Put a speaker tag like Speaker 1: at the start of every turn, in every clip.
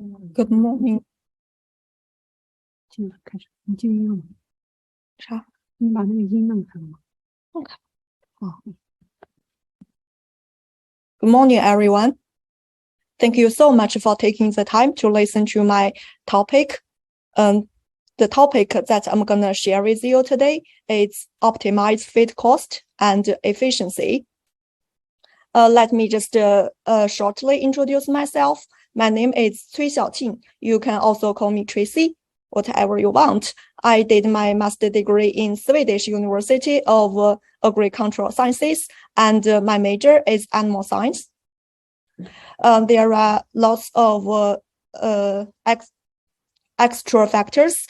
Speaker 1: Good morning.
Speaker 2: 现在开始，你继续用。
Speaker 1: 啥？
Speaker 2: 你把那个音弄开了吗？
Speaker 1: 弄开。
Speaker 2: 哦。
Speaker 1: Good morning, everyone. Thank you so much for taking the time to listen to my topic. The topic that I'm gonna share with you today is optimize feed cost and efficiency. Let me just shortly introduce myself. My name is Cui Xiaoqing. You can also call me Tracy, whatever you want. I did my master degree in Swedish University of Agricultural Sciences, and my major is animal science. There are lots of extra factors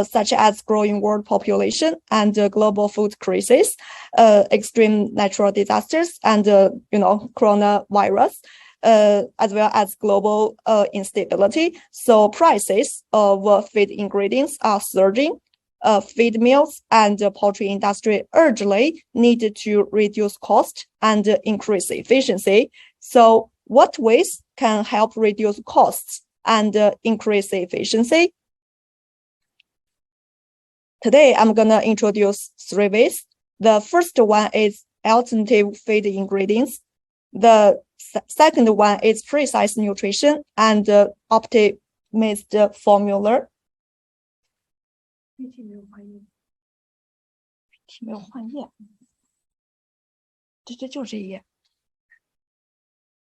Speaker 1: such as growing world population and global food crisis, extreme natural disasters, and coronavirus, as well as global instability. So prices of feed ingredients are surging. Feed mills and poultry industry urgently need to reduce cost and increase efficiency. So what ways can help reduce costs and increase efficiency? Today, I'm going to introduce 3 ways. The first one is alternative feed ingredients. The second one is precise nutrition and optimized formula.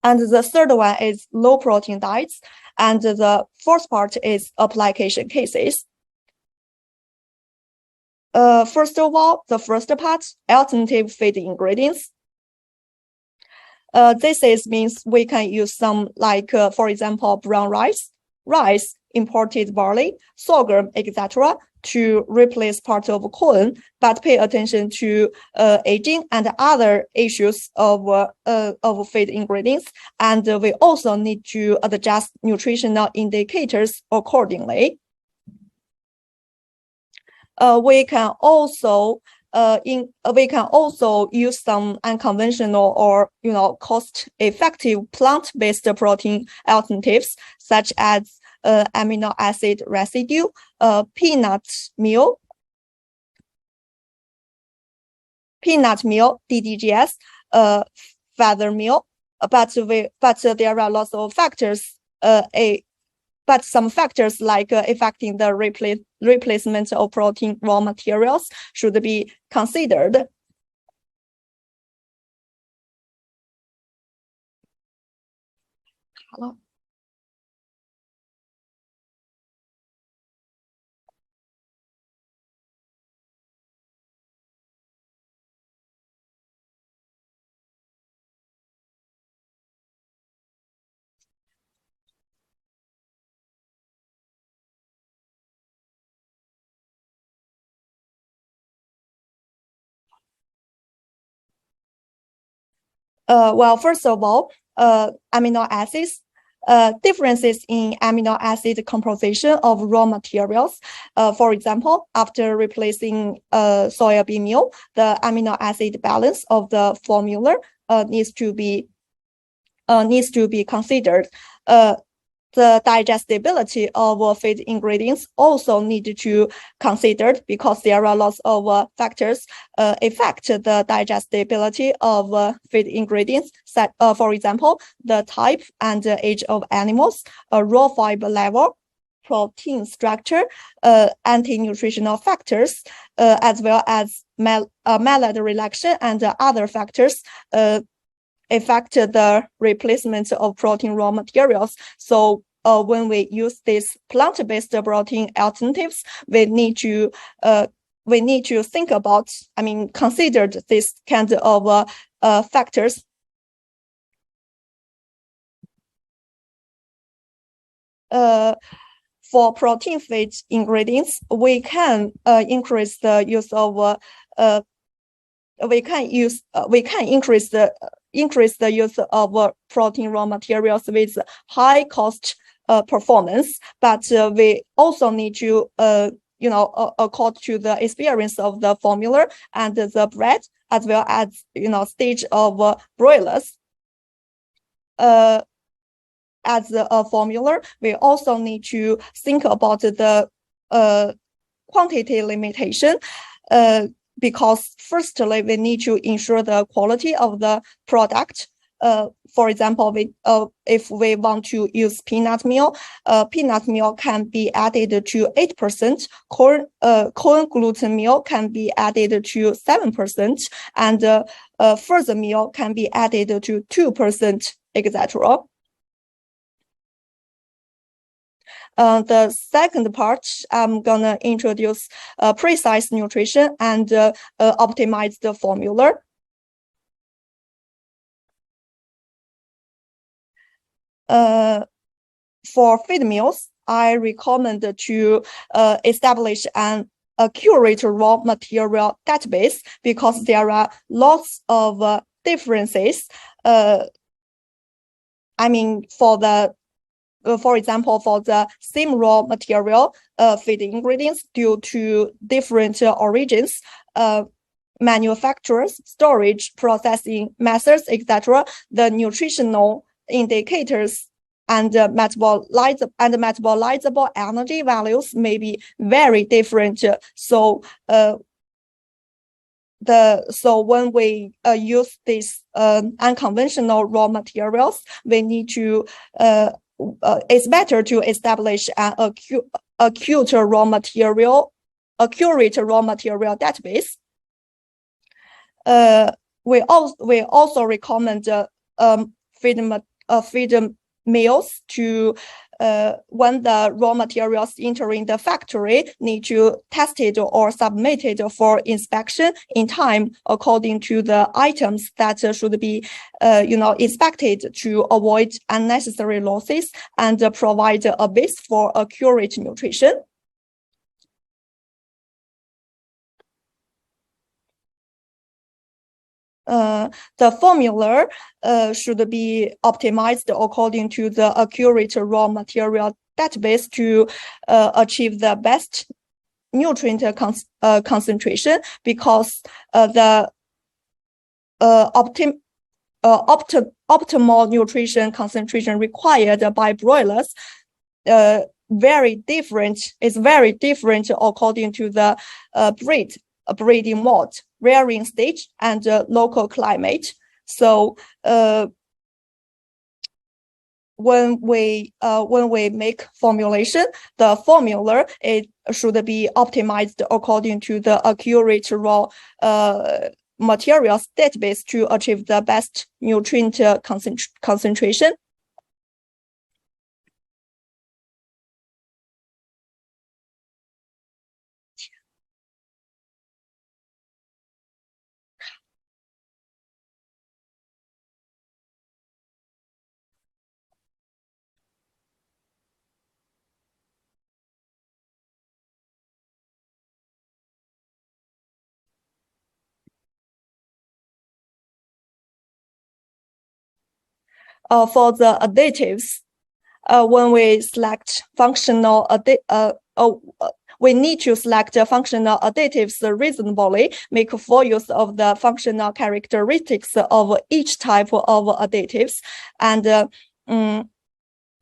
Speaker 1: And the third one is low protein diets. And the fourth part is application cases. First of all, the first part, alternative feed ingredients. This means we can use some like, for example, brown rice, imported barley, sorghum, etc. to replace part of corn, but pay attention to aging and other issues of feed ingredients. And we also need to adjust nutritional indicators accordingly. We can also use some unconventional or cost-effective plant-based protein alternatives, such as amino acid residue, peanut meal, DDGS, feather meal. But there are lots of factors. But some factors like affecting the replacement of protein raw materials should be considered. Hello. Well, first of all, amino acids. Differences in amino acid composition of raw materials. For example, after replacing soybean meal, the amino acid balance of the formula needs to be considered. The digestibility of feed ingredients also need to considered because there are lots of factors affect the digestibility of feed ingredients. For example, the type and age of animals, raw fiber level, protein structure, anti-nutritional factors, as well as malad reduction and other factors affect the replacement of protein raw materials. So when we use these plant-based protein alternatives, we need to think about, consider this kind of factors. For protein feed ingredients, we can increase the use of increase the use of protein raw materials with high cost performance, but we also need to according to the experience of the formula and the bread, as well as stage of broilers. as a formula, we also need to think about the quantity limitation. Because firstly, we need to ensure the quality of the product. For example, if we want to use peanut meal can be added to 8%, corn gluten meal can be added to 7%, and further meal can be added to 2%, etc. The second part, I'm gonna introduce precise nutrition and optimize the formula. For feed meals, I recommend to establish an accurate raw material database because there are lots of differences. I mean, for example, for the same raw material feed ingredients due to different origins, manufacturers, storage, processing methods, etc., the nutritional indicators and metabolizable energy values may be very different. So when we use these unconventional raw materials, we need to it's better to establish an accurate raw material database. We also recommend feed meals to when the raw materials entering the factory need to tested or submitted for inspection in time according to the items that should be inspected to avoid unnecessary losses and provide a base for accurate nutrition. The formula should be optimized according to the accurate raw material database to achieve the best nutrient concentration, because the optimal nutrition concentration required by broilers is very different according to the breeding mode, rearing stage, and local climate. So when we make formulation, the formula should be optimized according to the accurate raw materials database to achieve the best nutrient concentration. For the additives, when we select functional we need to select functional additives reasonably, make full use of the functional characteristics of each type of additives, and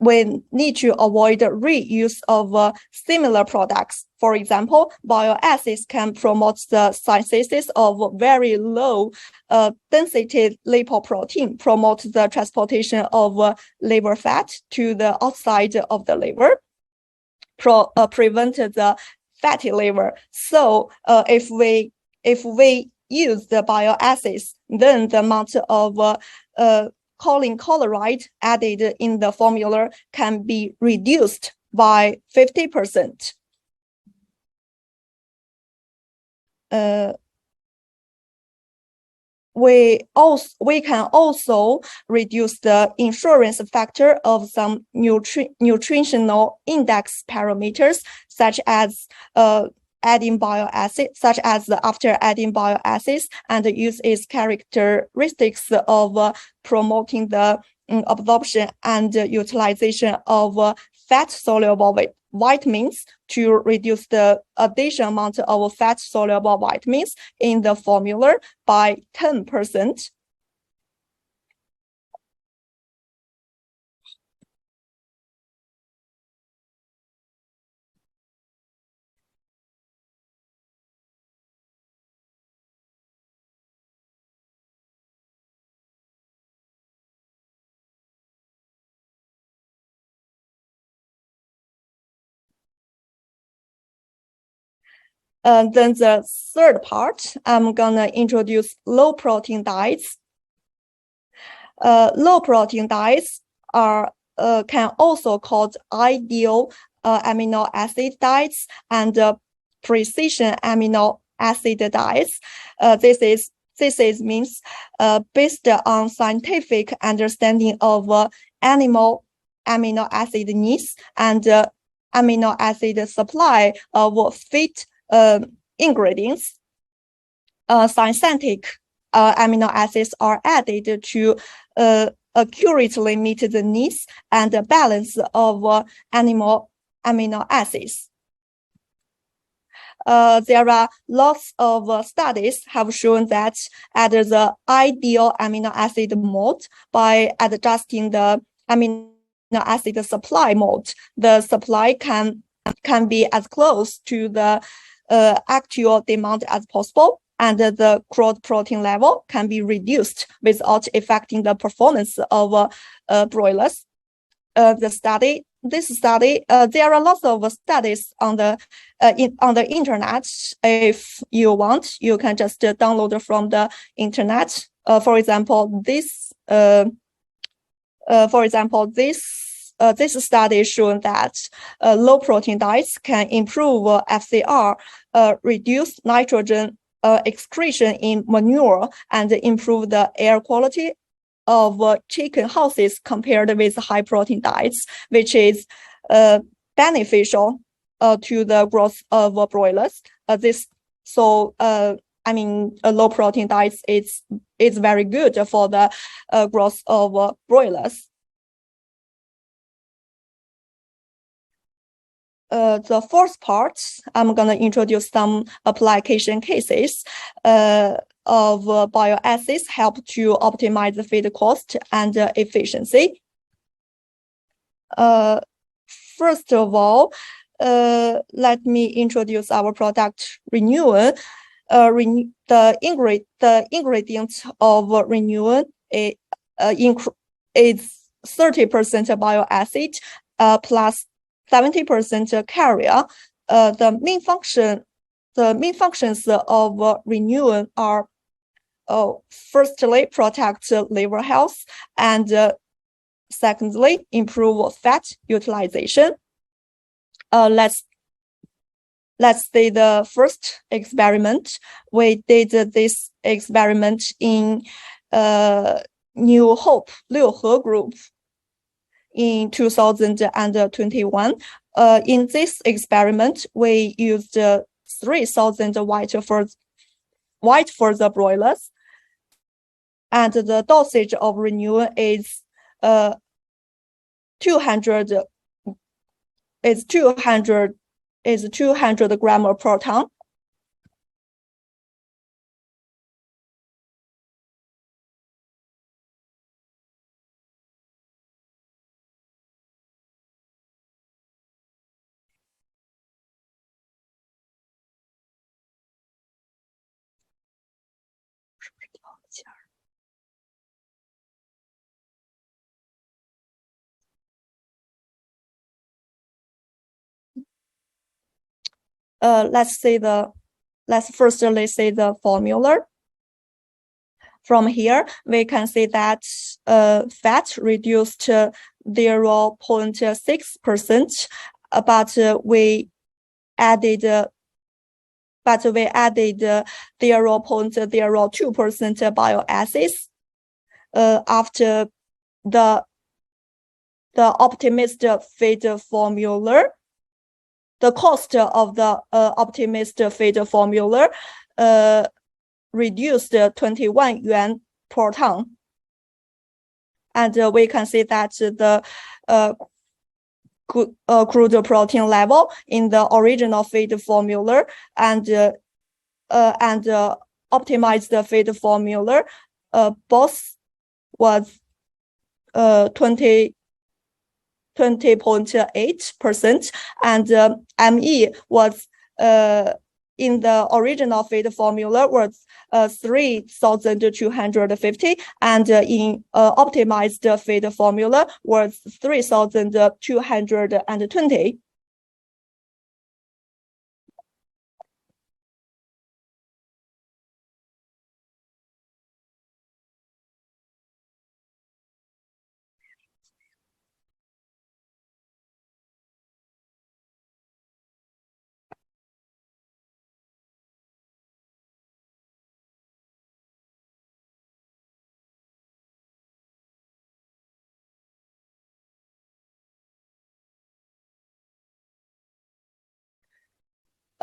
Speaker 1: we need to avoid reuse of similar products. For example, bioacids can promote the synthesis of very low density lipoprotein, promote the transportation of liver fat to the outside of the liver, prevent the fatty liver. So if we use the bioacids, then the amount of choline chloride added in the formula can be reduced by 50%. We can also reduce the insurance factor of some nutritional index parameters, such as after adding bioacids, and use its characteristics of promoting the absorption and utilization of fat-soluble vitamins to reduce the additional amount of fat-soluble vitamins in the formula by 10%. Then the third part, I'm gonna introduce low protein diets. Low protein diets are can also called ideal amino acid diets and precision amino acid diets. This means based on scientific understanding of animal amino acid needs and amino acid supply of feed ingredients. Synthetic amino acids are added to accurately meet the needs and balance of animal amino acids. There are lots of studies have shown that at the ideal amino acid mode, by adjusting the amino acid supply mode, the supply can be as close to the actual demand as possible, and the crude protein level can be reduced without affecting the performance of broilers. This study, there are lots of studies on the internet. If you want, you can just download from the internet. For example, this study shown that low protein diets can improve FCR, reduce nitrogen excretion in manure, and improve the air quality of chicken houses compared with high protein diets, which is beneficial to the growth of broilers. Low protein diets is very good for the growth of broilers. The fourth part, I'm going to introduce some application cases of bioacids help to optimize the feed cost and efficiency. First of all, let me introduce our product Renewal. The ingredient of Renewal is 30% bioacid plus 70% carrier. The main functions of Renewal are firstly protect liver health, and secondly improve fat utilization. Let's say the first experiment. We did this experiment in New Hope 六合 group in 2021. In this experiment, we used 3,000 white for the broilers, and the dosage of Renewal is 200 grams per ton. Let's firstly see the formula. From here, we can see that fat reduced 0.6%, but we added 0.02% bioacids. After the Optimice feed formula, the cost of the Optimice feed formula reduced 21 yuan per ton. And we can see that the crude protein level in the original feed formula and optimized feed formula both was 20.8%, and ME was in the original feed formula was 3,250, and in optimized feed formula was 3,220.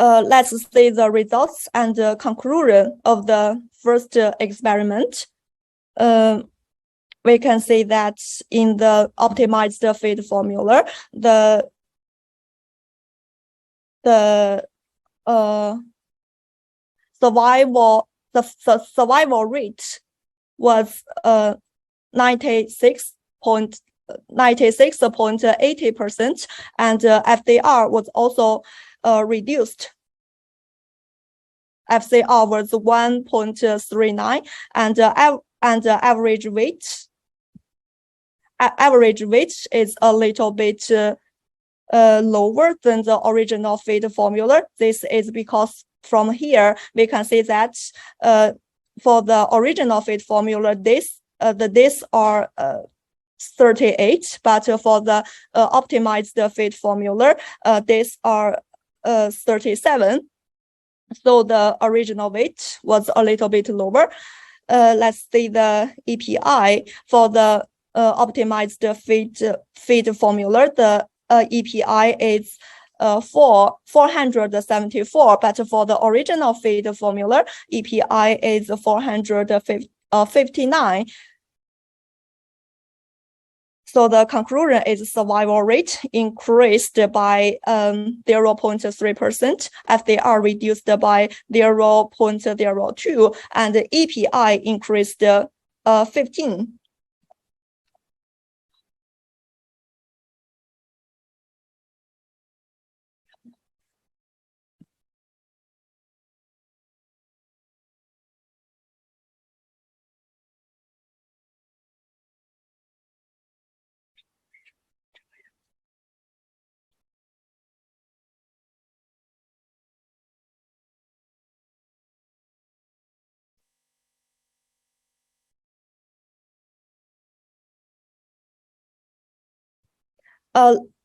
Speaker 1: let's see the results and the conclusion of the first experiment. We can see that in the optimized feed formula, the survival rate was 96.80%, and FDR was also reduced. FCR was 1.39, and average weight is a little bit lower than the original feed formula. This is because from here we can see that for the original feed formula, the days are 38, but for the optimized feed formula, days are 37. So the original weight was a little bit lower. Let's see the EPI for the optimized feed formula. The EPI is 474, but for the original feed formula, EPI is 459. So the conclusion is survival rate increased by 0.3%, FDR reduced by 0.02, and EPI increased 15.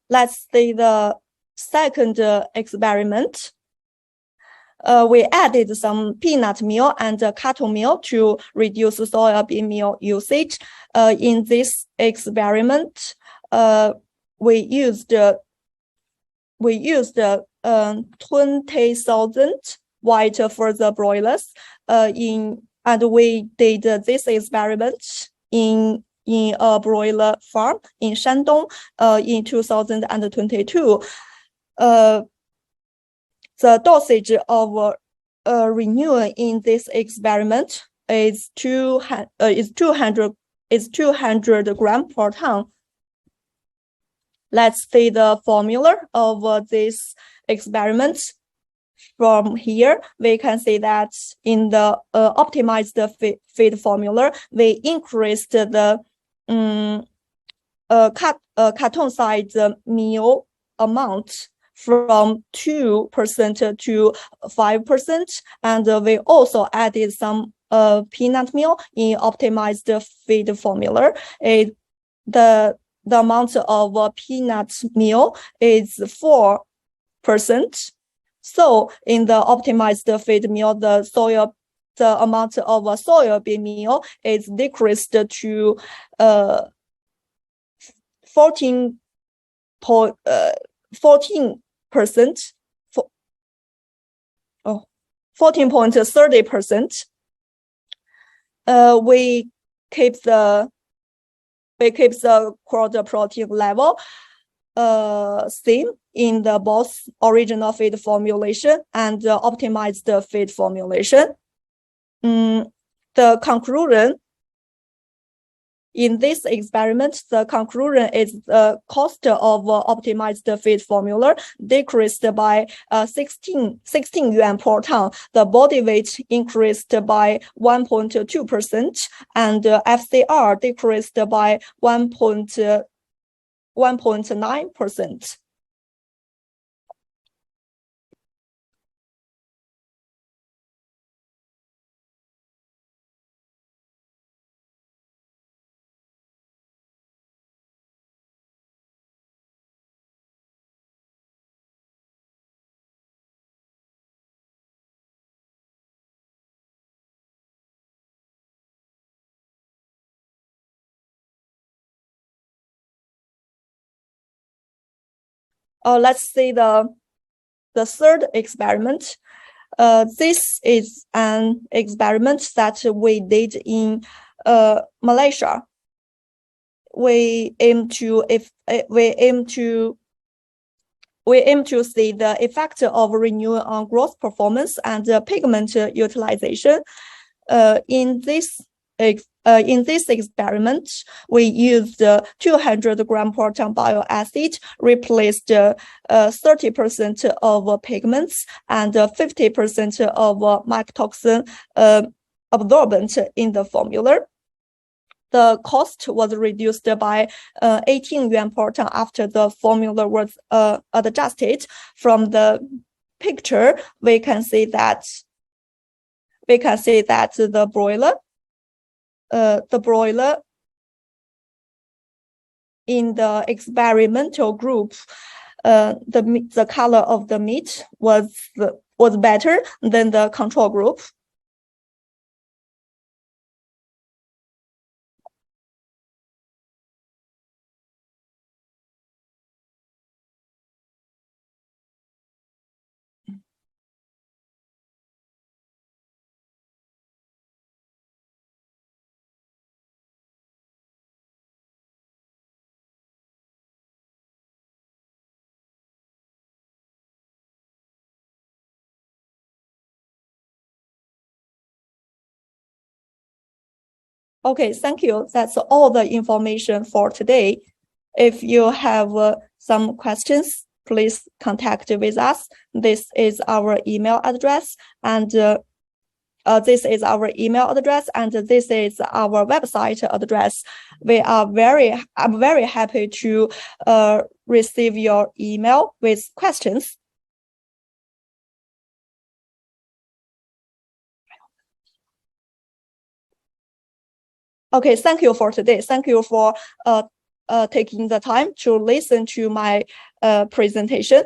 Speaker 1: Let's see the second experiment. We added some peanut meal and cattle meal to reduce soybean meal usage. In this experiment, we used 20,000 white further broilers. And we did this experiment in a broiler farm in Shandong in 2022. The dosage of renewal in this experiment is 200 grams per ton. Let's see the formula of this experiment. From here, we can see that in the optimized feed formula, we increased the carton size meal amount from 2% to 5%, and we also added some peanut meal in optimized feed formula. The amount of peanut meal is 4%. So in the optimized feed meal, the amount of soybean meal is decreased to 14%. 14.30%. We keep the quarter protein level same in the both original feed formulation and optimized feed formulation. The conclusion in this experiment, the conclusion is the cost of optimized feed formula decreased by 16 yuan per ton. The body weight increased by 1.2%, and FCR decreased by 1.9%. Let's see the the third experiment. This is an experiment that we did in Malaysia. We aim to see the effect of renewal on growth performance and pigment utilization. In this experiment, we used 200 gram per ton bile acid, replaced 30% of pigments and 50% of mycotoxin absorbent in the formula. The cost was reduced by 18 yuan per ton after the formula was adjusted. From the picture, we can see that the broiler in the experimental group, the color of the meat was better than the control group. Okay, thank you. That's all the information for today. If you have some questions, please contact with us. This is our email address, and this is our website address. I'm very happy to receive your email with questions. Okay, thank you for today. Thank you for taking the time to listen to my presentation.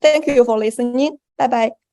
Speaker 1: Thank you for listening. Bye-bye.